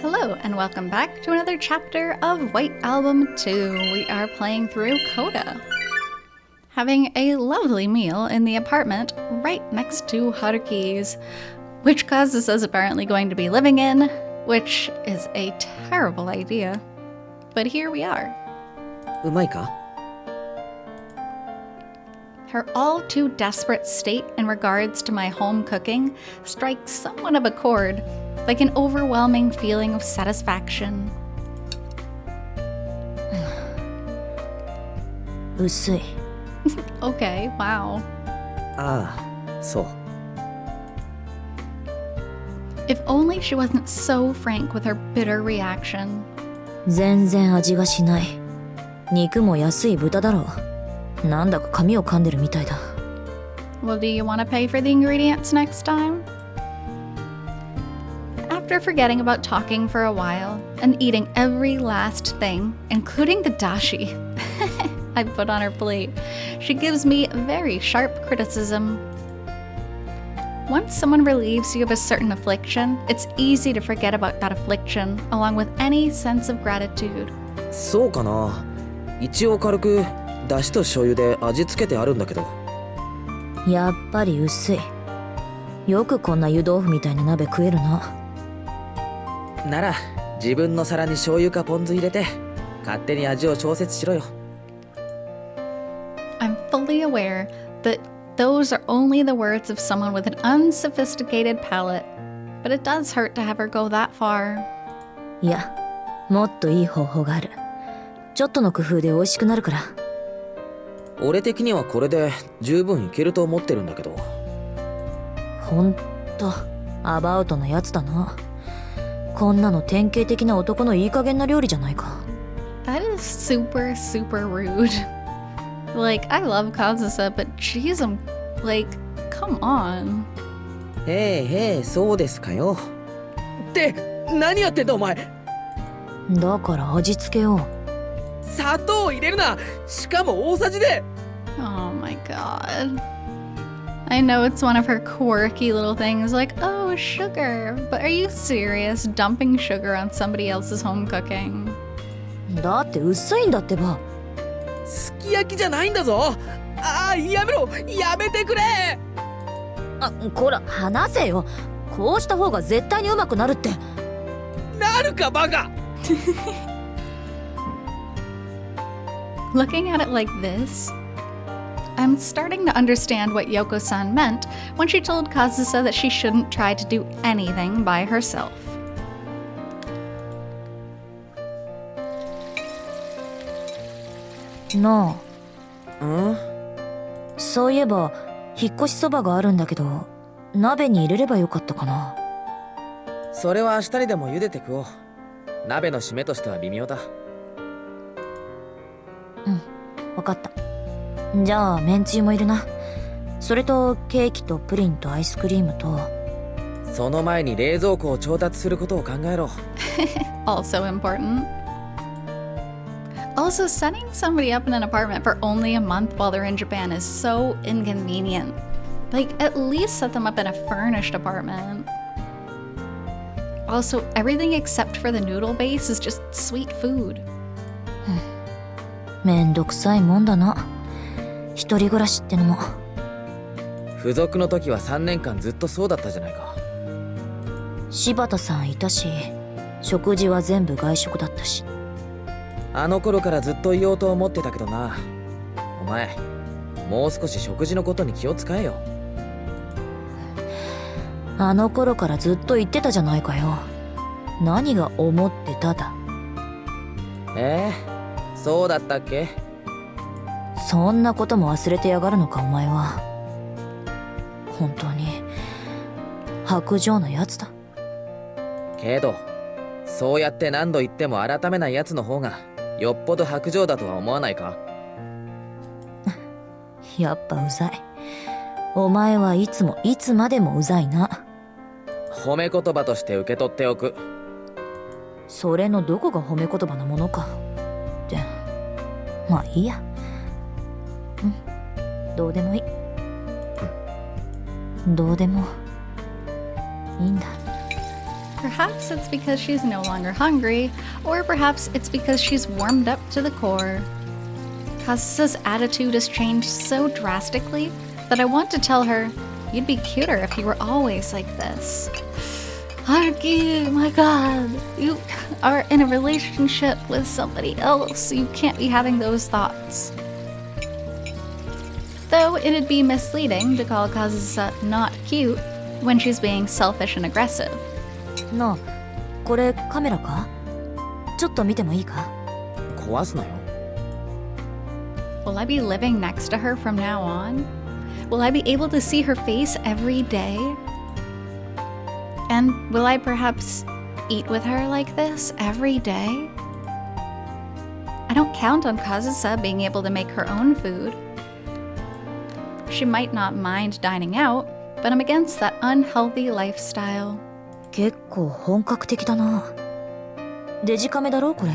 Hello and welcome back to another chapter of White Album 2. We are playing through CODA. Having a lovely meal in the apartment right next to Haruki's, which Kazusa is apparently going to be living in, which is a terrible idea. But here we are. うまいか? Her all too desperate state in regards to my home cooking strikes somewhat of a chord, like an overwhelming feeling of satisfaction. 薄い. Okay, wow. ああ、そう. If only she wasn't so frank with her bitter reaction. 全然味がしない。肉も安い豚だろう。なんだか紙を噛んでるみたいだ。Well, do you want to pay for the ingredients next time? After forgetting about talking for a while and eating every last thing, including the dashi I put on her plate, she gives me very sharp criticism. Once someone relieves you of a certain affliction, it's easy to forget about that affliction, along with any sense of gratitude. そうかな。一応軽くだしと醤油で味付けてあるんだけど。やっぱり薄い。よくこんな湯豆腐みたいな鍋食えるな。なら自分の皿に醤油かポン酢入れて勝手に味を調節しろよ。I'm fully aware that those are only the words of someone with an unsophisticated palate, but it does hurt to have her go that far. いや、もっといい方法がある。ちょっとの工夫で美味しくなるから。俺的にはこれで十分いけると思ってるんだけど。ほんとアバウトなやつだな。こんなの典型的な男のいい加減な料理じゃないか。That is super, super rude. Like, I love Kazusa, but she's like, come on. へえへえ、そうですかよ。って何やってんだお前。だから味付けを。砂糖を入れるな。しかも大さじで。Oh my god. I know it's one of her quirky little things, like, oh, sugar. But are you serious, dumping sugar on somebody else's home cooking? だって薄いんだってば。すき焼きじゃないんだぞ。ああ、やめろ。やめてくれ。あ、こら、話せよ。こうした方が絶対にうまくなるって。なるか、バカ。Looking at it like this, I'm starting to understand what Yoko-san meant when she told Kazusa that she shouldn't try to do anything by herself. なあ。ん？そういえば引っ越しそばがあるんだけど、鍋に入れればよかったかな。それは明日にでも茹でて食おう。鍋の締めとしては微妙だ。うん、わかった。じゃあめんつゆもいるな。それとケーキとプリンとアイスクリームと。その前に冷蔵庫を調達することを考えろ。Also important. Also, setting somebody up in an apartment for only a month while they're in Japan is so inconvenient. Like, at least set them up in a furnished apartment. Also, everything except for the noodle base is just sweet food. めんどくさいもんだな。一人暮らしってのも。付属の時は3年間ずっとそうだったじゃないか。柴田さんいたし、食事は全部外食だったし。あの頃からずっと言おうと思ってたけどな。お前、もう少し食事のことに気を使えよ。あの頃からずっと言ってたじゃないかよ。何が思ってただ。そうだったっけ？そんなことも忘れてやがるのかお前は。本当に薄情なやつだ。けどそうやって何度言っても改めないやつの方がよっぽど薄情だとは思わないか？やっぱうざい。お前はいつもいつまでもうざいな。褒め言葉として受け取っておく。それのどこが褒め言葉なものかって。まあいいや。どうでもいい。どうでもいいんだ。Perhaps it's because she's no longer hungry, or perhaps it's because she's warmed up to the core. Kazusa's attitude has changed so drastically that I want to tell her, you'd be cuter if you were always like this. Haruki, my god, you are in a relationship with somebody else. You can't be having those thoughts. Though it'd be misleading to call Kazusa not cute when she's being selfish and aggressive. なあ、これカメラか？ちょっと見てもいいか？壊すなよ。Will I be living next to her from now on? Will I be able to see her face every day? And will I perhaps eat with her like this every day? I don't count on Kazusa being able to make her own food. She might not mind dining out, but I'm against that unhealthy lifestyle. 結構本格的だな。デジカメだろこれ。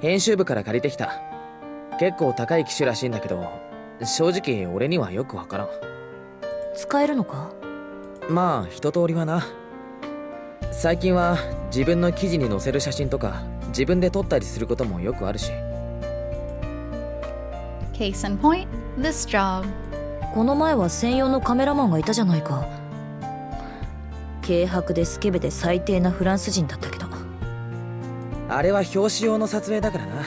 編集部から借りてきた。結構高い機種らしいんだけど、正直俺にはよくわからん。使えるのか？まあ一通りはな。最近は自分の記事に載せる写真とか自分で撮ったりすることもよくあるし。Case in point, this job. この前は専用のカメラマンがいたじゃないか。軽薄でスケベで最低なフランス人だったけど。あれは表紙用の撮影だからな。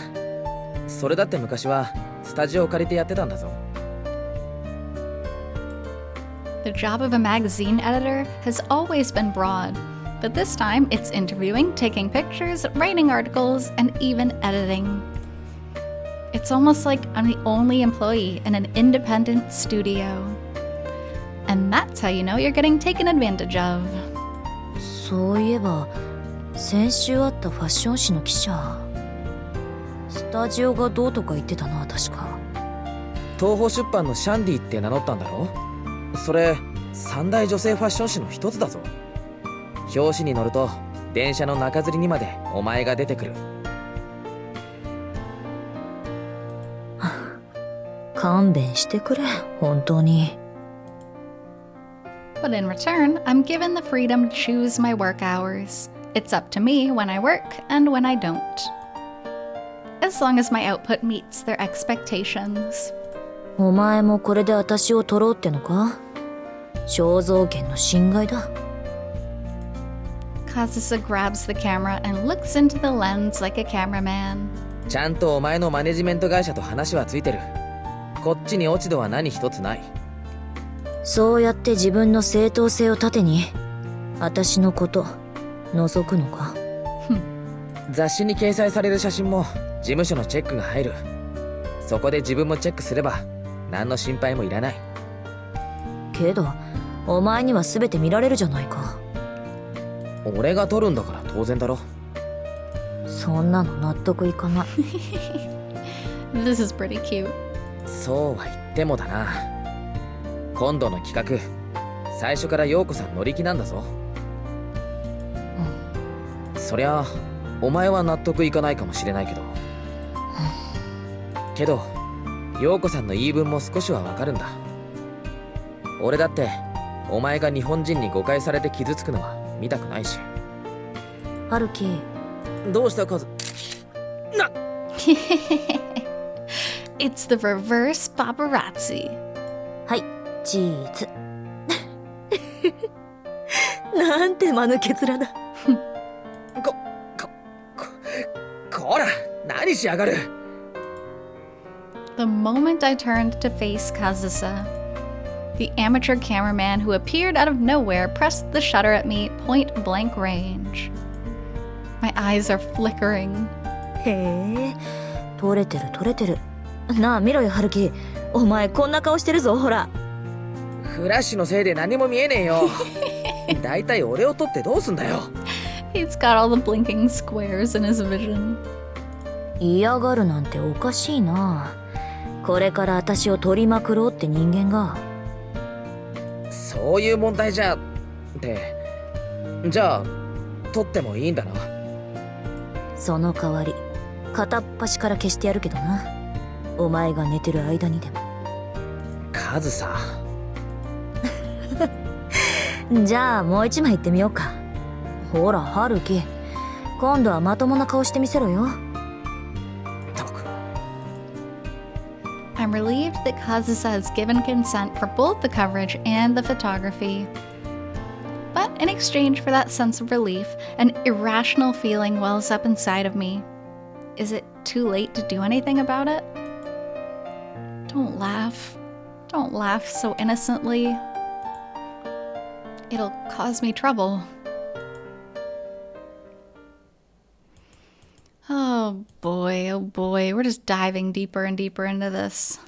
それだって昔はスタジオを借りてやってたんだぞ。The job of a magazine editor has always been broad, but this time it's interviewing, taking pictures, writing articles, and even editing. It's almost like I'm the only employee in an independent studio. And that's how you know you're getting taken advantage of. そういえば、先週あったファッション誌の記者、スタジオがどうとか言ってたな、確か。東宝出版のシャンディって名乗ったんだろ？それ三大女性ファッション誌の一つだぞ。表紙に載ると電車の中吊りにまでお前が出てくる。勘弁してくれ、本当に。But in return, I'm given the freedom to choose my work hours. It's up to me when I work and when I don't. As long as my output meets their expectations. お前もこれで私を撮ろうってのか？肖像権の侵害だ。Kazusa grabs the camera and looks into the lens like a cameraman. ちゃんとお前のマネジメント会社と話はついてる。こっちに落ち度は何一つない。そうやって自分の正当性を盾に私のこと覗くのか？雑誌に掲載される写真も事務所のチェックが入る。そこで自分もチェックすれば何の心配もいらない。けどお前には全て見られるじゃないか。俺が撮るんだから当然だろ。そんなの納得いかない。This is pretty cute. そうは言ってもだな。今度の企画最初から陽子さん乗り気なんだぞ。そりゃお前は納得いかないかもしれないけど、けど陽子さんの言い分も少しはわかるんだ。俺だってお前が日本人に誤解されて傷つくのは見たくないし。春樹、どうしたカズ？なIt's the reverse paparazzi. はい、チーズ。なんて間抜け面だ。こら、何しやがる。The moment I turned to face Kazusa, the amateur cameraman who appeared out of nowhere pressed the shutter at me point blank range. My eyes are flickering. へえ、撮れてる撮れてる。なあ見ろよ春樹、お前こんな顔してるぞ、ほら。フラッシュのせいで何も見えねえよ。だいたい俺を撮ってどうすんだよ。He's got all the blinking squares in his vision. 嫌がるなんておかしいな。これから私を撮りまくろうって人間が。そういう問題じゃって。じゃあ撮ってもいいんだな。その代わり片っ端から消してやるけどな。お前が寝てる間にでも。カズさ。じゃあもう一枚行ってみようか。ほら、春樹。今度はまともな顔してみせろよ。たく。I'm relieved that Kazusa has given consent for both the coverage and the photography. But in exchange for that sense of relief, an irrational feeling wells up inside of me. Is it too late to do anything about it? Don't laugh. Don't laugh so innocently. It'll cause me trouble. Oh boy, we're just diving deeper and deeper into this.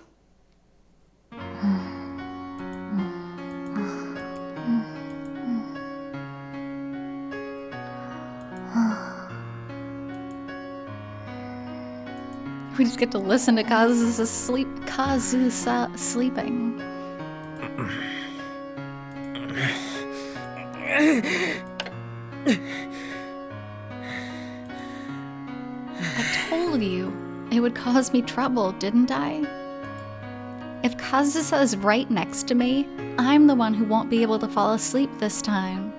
We just get to listen to Kazusa sleeping. I told you it would cause me trouble, didn't I? If Kazusa is right next to me, I'm the one who won't be able to fall asleep this time.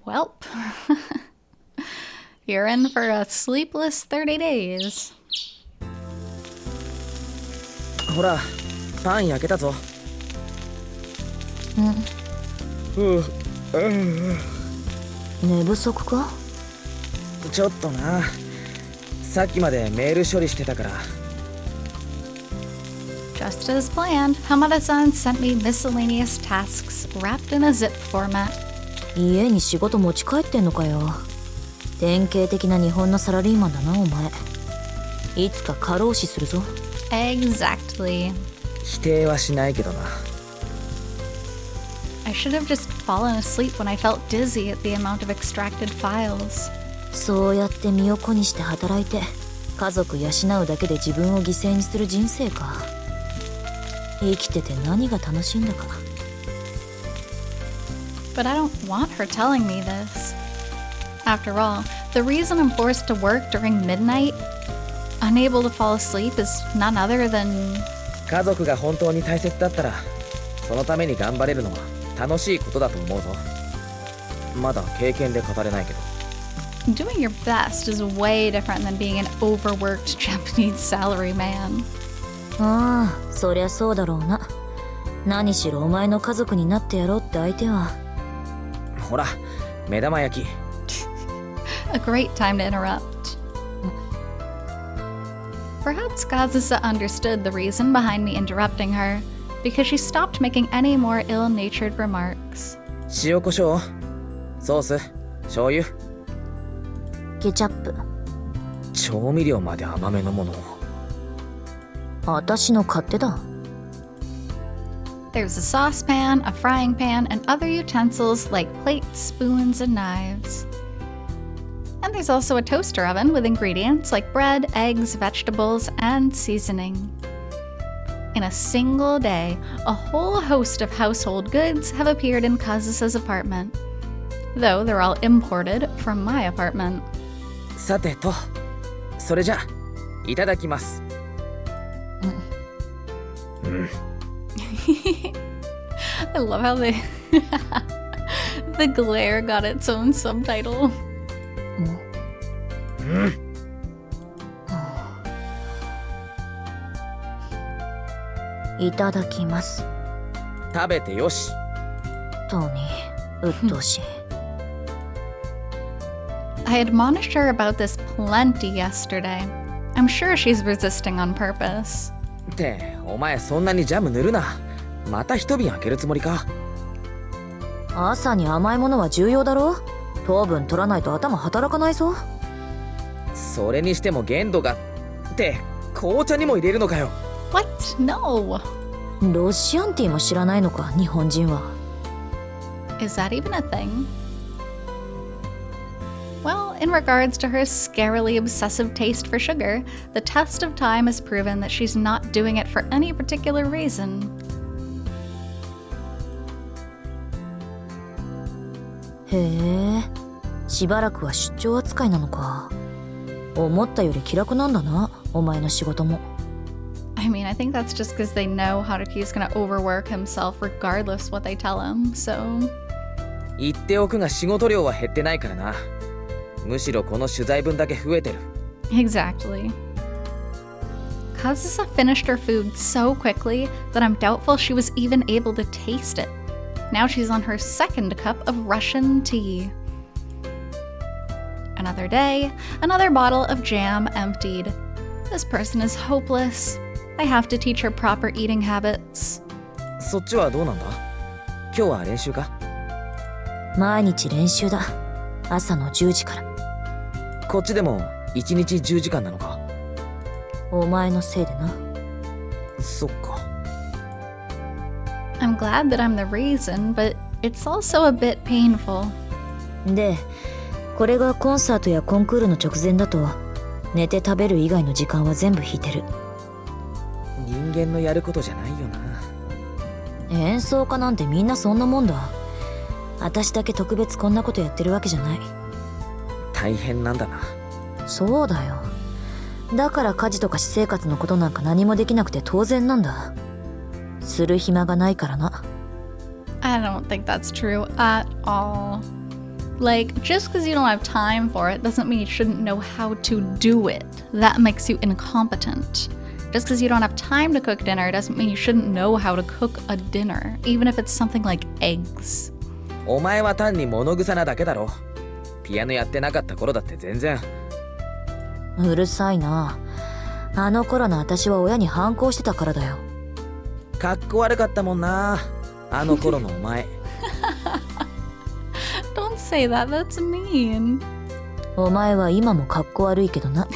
Welp. You're in for a sleepless 30 days. ほら、パン焼けたぞ。寝不足か？ちょっとな。さっきまでメール処理してたから。Just as planned, Hamada-san sent me miscellaneous tasks wrapped in a zip format. 家に仕事持ち帰ってんのかよ。典型的な日本のサラリーマンだな、お前。いつか過労死するぞ。Exactly. 否定はしないけどな。I should have just fallen asleep when I felt dizzy at the amount of extracted files. そうやって身を粉にして働いて、家族養うだけで自分を犠牲にする人生か。生きてて何が楽しいんだか。But I don't want her telling me this. After all, the reason I'm forced to work during midnight, unable to fall asleep, is none other than... 家族が本当に大切だったら、そのために頑張れるのは楽しいことだと思うぞ。まだ経験で語れないけど。Doing your best is way different than being an overworked Japanese salaryman. ああ、そりゃそうだろうな。何しろお前の家族になってやろうって相手は。ほら、目玉焼き。A great time to interrupt. Perhaps Kazusa understood the reason behind me interrupting her, because she stopped making any more ill-natured remarks. 塩コショウ、ソース、醤油、ケチャップ。調味料まで甘めのもの。私の勝手だ。There's a saucepan, a frying pan, and other utensils like plates, spoons, and knives. And there's also a toaster oven with ingredients like bread, eggs, vegetables, and seasoning. In a single day, a whole host of household goods have appeared in Kazusa's apartment, though they're all imported from my apartment. さてと、それじゃ、いただきます。I love how the glare got its own subtitle. いただきます。食べてよし。とに、鬱陶しい。I admonished her about this plenty yesterday. I'm sure she's resisting on purpose. って、お前そんなにジャム塗るな。また一瓶開けるつもりか。朝に甘いものは重要だろ。糖分取らないと頭働かないぞ。それにしても限度が。って、紅茶にも入れるのかよ。What? No. ロシアンティーも知らないのか、日本人は。Is that even a thing? Well, in regards to her scarily obsessive taste for sugar, the test of time has proven that she's not doing it for any particular reason. へえ、しばらくは出張扱いなのか。思ったより気楽なんだな、お前の仕事も。I mean, I think that's just because they know Haruki's gonna overwork himself regardless what they tell him, so... 言っておくが仕事量は減ってないからな。むしろこの取材分だけ増えてる。Exactly. Kazusa finished her food so quickly that I'm doubtful she was even able to taste it. Now she's on her second cup of Russian tea. Another day, another bottle of jam emptied. This person is hopeless. I have to teach her proper eating habits. そっちはどうなんだ？今日は練習か？毎日練習だ。朝の10時から。こっちでも1日10時間なのか？お前のせいでな。そっか。I'm glad that I'm the reason, but it's also a bit painful. で、これがコンサートやコンクールの直前だと、寝て食べる以外の時間は全部引いてる。人間のやることじゃないよな。演奏家なんてみんなそんなもんだ。私だけ特別こんなことやってるわけじゃない。大変なんだな。そうだよ。だから家事とか私生活のことなんか何もできなくて当然なんだ。する暇がないからな。I don't think that's true at all. Like, just because you don't have time for it doesn't mean you shouldn't know how to do it. That makes you incompetent. Just because you don't have time to cook dinner doesn't mean you shouldn't know how to cook a dinner, even if it's something like eggs. お前は単に物臭なだけだろ。ピアノやってなかった頃だって全然。うるさいな。あの頃の私は親に反抗してたからだよ。かっこ悪かったもんな。あの頃のお前。Don't say that, that's mean. お前は今もかっこ悪いけどな。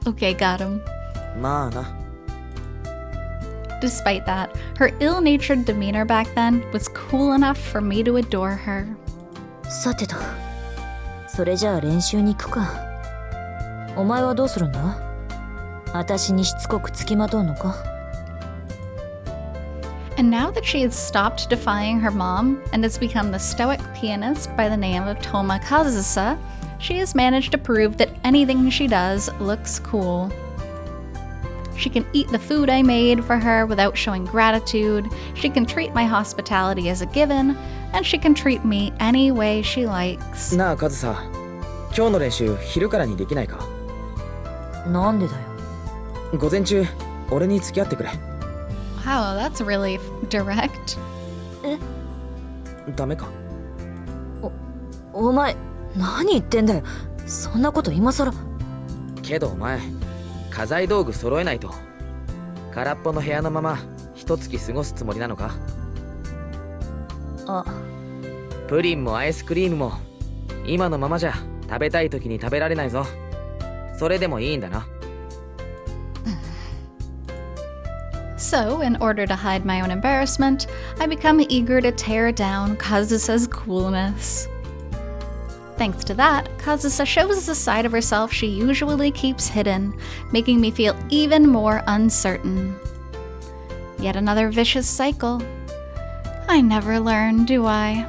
Okay, got him. まあな。Despite that, her ill-natured demeanor back then was cool enough for me to adore her. さてと、それじゃあ練習に行くか。お前はどうするんだ？私にしつこくつきまとうのか？ And now that she has stopped defying her mom and has become the stoic pianist by the name of Toma Kazusa, she has managed to prove that anything she does looks cool. She can eat the food I made for her without showing gratitude, she can treat my hospitality as a given, and she can treat me any way she likes. なあカズサ、今日の練習昼からにできないか？なんでだよ。午前中俺に付き合ってくれ。Wow, that's really direct. え？ダメか？お前何言ってんだよ。そんなこと今さら。けどお前家財道具揃えないと。空っぽの部屋のまま一月過ごすつもりなのか？あ、プリンもアイスクリームも今のままじゃ食べたい時に食べられないぞ。それでもいいんだな。So, in order to hide my own embarrassment, I become eager to tear down Kazusa's coolness. Thanks to that, Kazusa shows a side of herself she usually keeps hidden, making me feel even more uncertain. Yet another vicious cycle. I never learn, do I?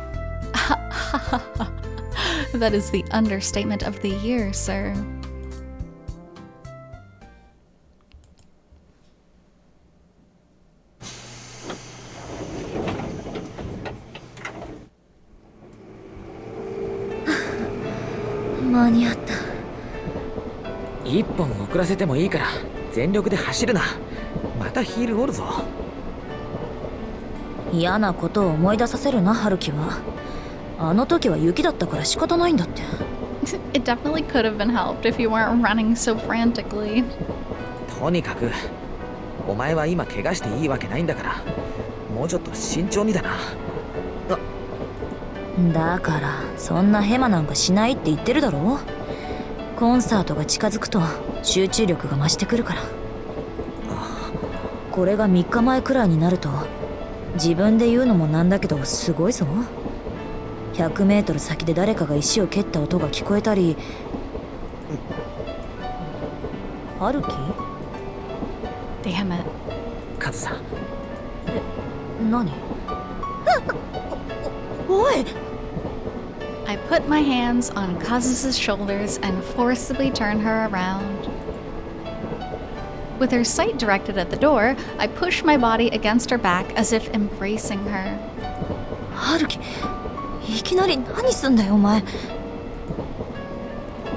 That is the understatement of the year, sir.一本遅らせてもいいから全力で走るな。またヒール折るぞ。嫌なことを思い出させるな、ハルキは。あの時は雪だったから仕方ないんだって。It definitely could have been helped if you weren't running so frantically. とにかくお前は今怪我していいわけないんだから、もうちょっと慎重にだな。だからそんなヘマなんかしないって言ってるだろ。コンサートが近づくと集中力が増してくるから。これが3日前くらいになると、自分で言うのもなんだけどすごいぞ。100メートル先で誰かが石を蹴った音が聞こえたり。ハルキ？ Damn it. カズさん。何？おいI put my hands on Kazusa's shoulders and forcibly turn her around. With her sight directed at the door, I push my body against her back as if embracing her. Haruki, いきなり何すんだよお前。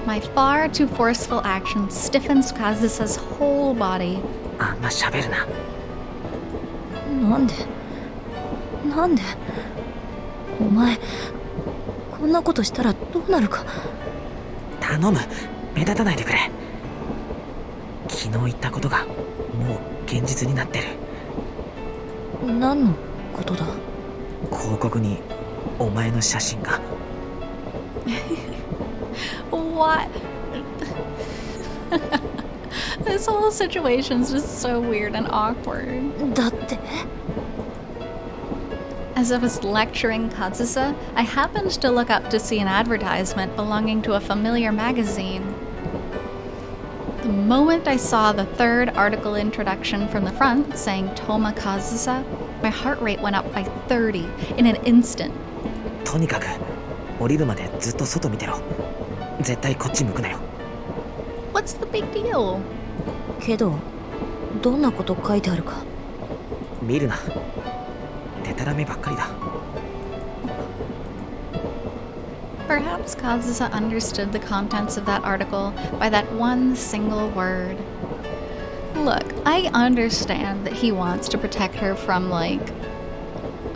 My far too forceful action stiffens Kazusa's whole body. あんま喋るな。なんでお前こんなことしたらどうなるか。頼む、目立たないでくれ。昨日言ったことがもう現実になってる。何のことだ。広告にお前の写真が。What? This whole situation's just so weird and awkward. だって。As I was lecturing Kazusa, I happened to look up to see an advertisement belonging to a familiar magazine. The moment I saw the third article introduction from the front saying Toma Kazusa, my heart rate went up by 30 in an instant. とにかく降りるまでずっと外見てろ。絶対こっち向くなよ。What's the big deal? けどどんなこと書いてあるか。見るな。デタラメばっかりだ。Perhaps Kazusa understood the contents of that article by that one single word. Look, I understand that he wants to protect her from,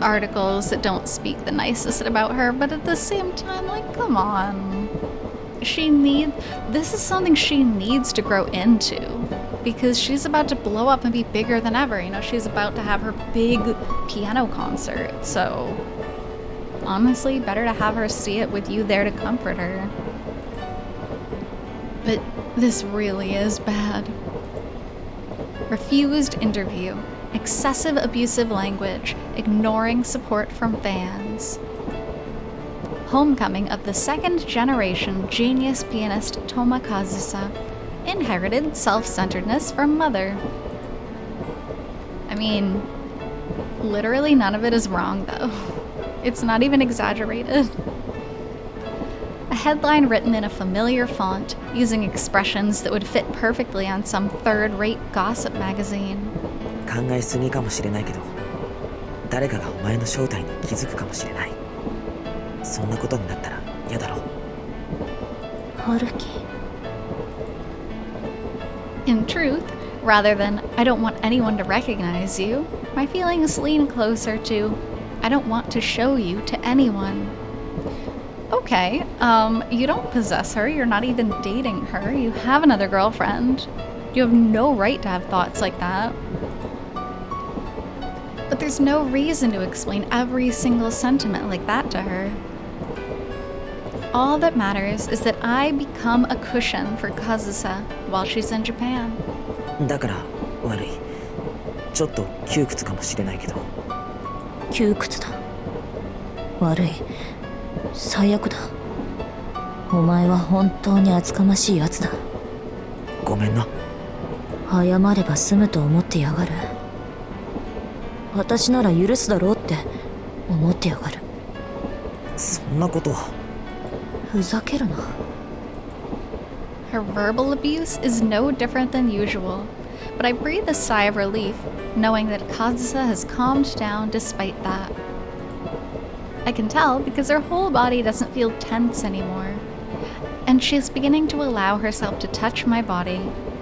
articles that don't speak the nicest about her, but at the same time, come on. This is something she needs to grow into, because she's about to blow up and be bigger than ever. She's about to have her big piano concert, so honestly, better to have her see it with you there to comfort her. But this really is bad. Refused interview, excessive abusive language, ignoring support from fans. Homecoming of the second-generation genius pianist Toma Kazusa, inherited self-centeredness from mother. I mean, literally none of it is wrong, though. It's not even exaggerated. A headline written in a familiar font, using expressions that would fit perfectly on some third-rate gossip magazine. 考えすぎかもしれないけど、誰かがお前の正体に気づくかもしれない。そんなことになったら嫌だろ。Haruki. In truth, rather than I don't want anyone to recognize you, my feelings lean closer to I don't want to show you to anyone. Okay, you don't possess her, you're not even dating her, you have another girlfriend. You have no right to have thoughts like that. But there's no reason to explain every single sentiment like that to her. All that matters is that I become a cushion for Kazusa while she's in Japan. だから悪い。ちょっと窮屈かもしれないけど。窮屈だ。悪い。最悪だ。お前は本当に厚かましいやつだ。ごめんな。謝れば済むと思ってやがる。私なら許すだろうって思ってやがる。そんなことは。ふざけるな。Her verbal abuse is no different than usual, but I breathe a sigh of relief, knowing that Kazusa has calmed down despite that. I can tell because her whole body doesn't feel tense anymore, and she is beginning to allow herself to touch my body,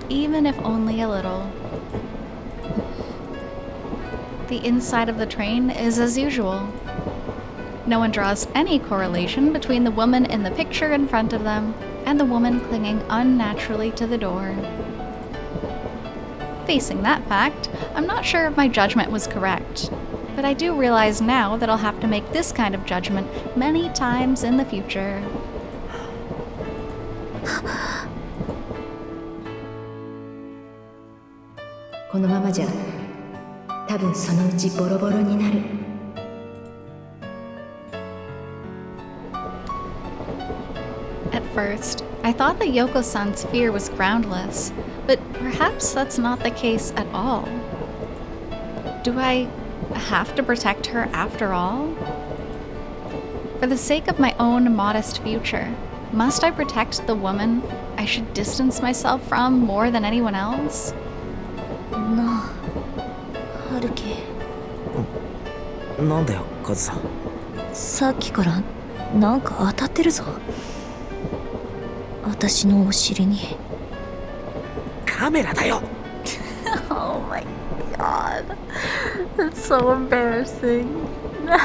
even if only a little. The inside of the train is as usual. No one draws any correlation between the woman in the picture in front of them and the woman clinging unnaturally to the door. Facing that fact, I'm not sure if my judgment was correct, but I do realize now that I'll have to make this kind of judgment many times in the future. このままじゃ多分そのうちボロボロになる。At first, I thought that Yoko-san's fear was groundless, but perhaps that's not the case at all. Do I have to protect her after all? For the sake of my own modest future, must I protect the woman I should distance myself from more than anyone else? なんだよ、カズさん。さっきからなんか当たってるぞ。私のお尻に。カメラだよ。Oh my god. That's so embarrassing. No.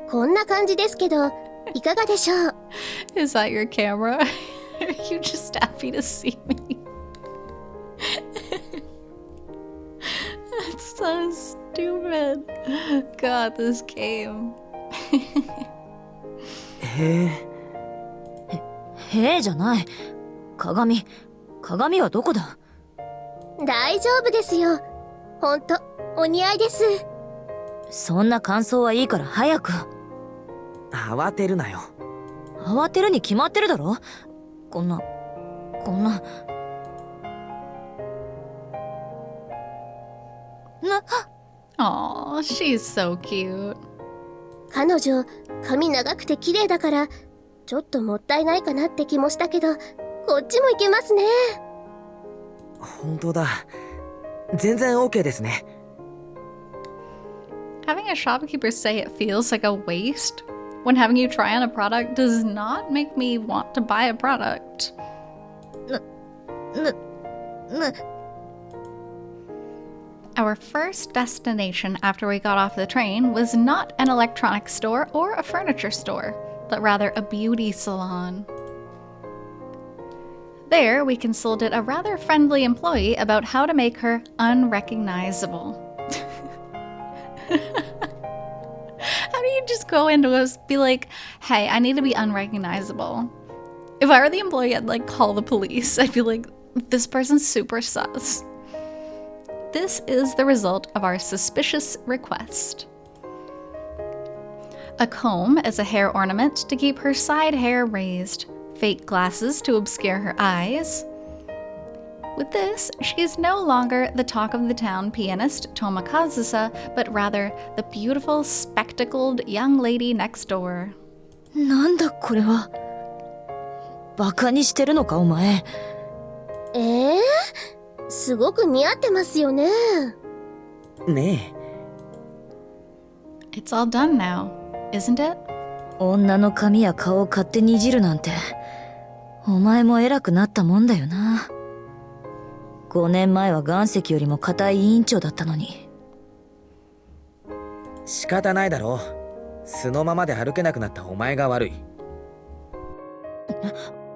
こんな感じですけど、いかがでしょう？ Is that your camera? Are you just happy to see me? That's so stupid. God, this game. へへえじゃない。鏡はどこだ？大丈夫ですよ。ほんと、お似合いです。そんな感想はいいから早く。慌てるなよ。慌てるに決まってるだろ。こんな。Aw, she's so cute. 彼女、髪長くて綺麗だから、ちょっともったいないかなって気もしたけど、こっちもいけますね。本当だ。全然 OK ですね。Having a shopkeeper say it feels like a waste when having you try on a product does not make me want to buy a product. Our first destination after we got off the train was not an electronics store or a furniture store, but rather a beauty salon. There, we consulted a rather friendly employee about how to make her unrecognizable. How do you just go into us, be like, hey, I need to be unrecognizable? If I were the employee, I'd like call the police. I'd be like, this person's super sus. This is the result of our suspicious request. A comb as a hair ornament to keep her side hair raised. Fake glasses to obscure her eyes. With this, she is no longer the talk of the town pianist Toma Kazusa, but rather the beautiful, spectacled young lady next door. なんだこれは。バカにしてるのかお前。すごく似合ってますよね。ねIt's all done now, isn't it? 女の髪や顔を勝手にいじるなんて、お前も偉くなったもんだよな。5年前は岩石よりも硬い委員長だったのに。仕方ないだろう。素のままで歩けなくなったお前が悪い。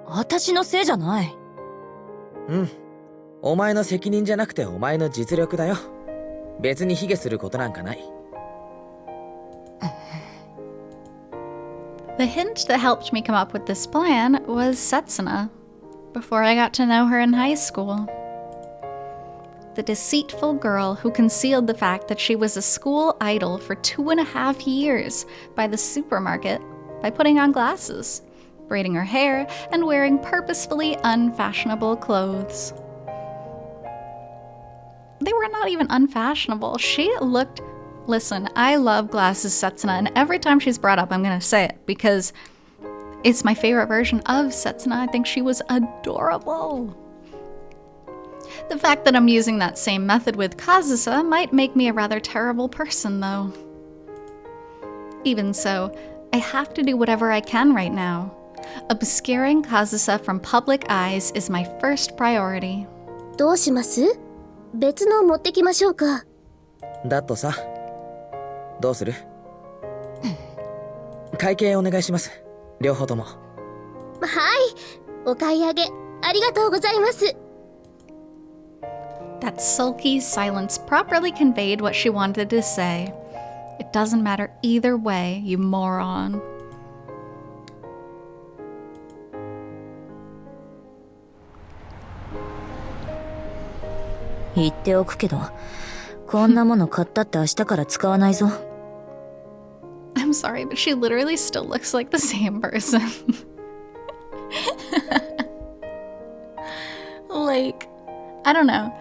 私のせいじゃない。うん。お前の責任じゃなくてお前の実力だよ。別に卑下することなんかない。The hint that helped me come up with this plan was Setsuna, before I got to know her in high school. The deceitful girl who concealed the fact that she was a school idol for 2.5 years by the supermarket by putting on glasses, braiding her hair, and wearing purposefully unfashionable clothes. They were not even unfashionable. She looked... Listen, I love glasses Setsuna, and every time she's brought up, I'm gonna say it, because it's my favorite version of Setsuna. I think she was adorable. The fact that I'm using that same method with Kazusa might make me a rather terrible person, though. Even so, I have to do whatever I can right now. Obscuring Kazusa from public eyes is my first priority. どうします？別の持ってきましょうか。だとさ。どうする？会計お願いします。両方とも。はい。お買い上げ、ありがとうございます。That sulky silence properly conveyed what she wanted to say. It doesn't matter either way, you moron. 言っておくけど、こんなもの買ったって明日から使わないぞ。I'm sorry, but she literally still looks like the same person. Like, I don't know.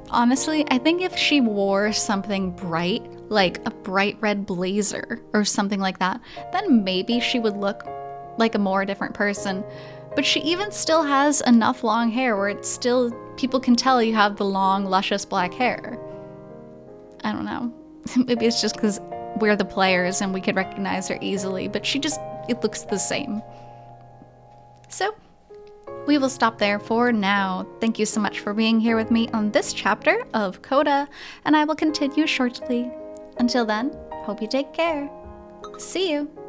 Honestly, I think if she wore something bright, like a bright red blazer or something like that, then maybe she would look like a more different person. But she even still has enough long hair where it's still, people can tell you have the long, luscious black hair. I don't know. Maybe it's just because we're the players and we could recognize her easily, but it looks the same. So, we will stop there for now. Thank you so much for being here with me on this chapter of CODA, and I will continue shortly. Until then, hope you take care. See you!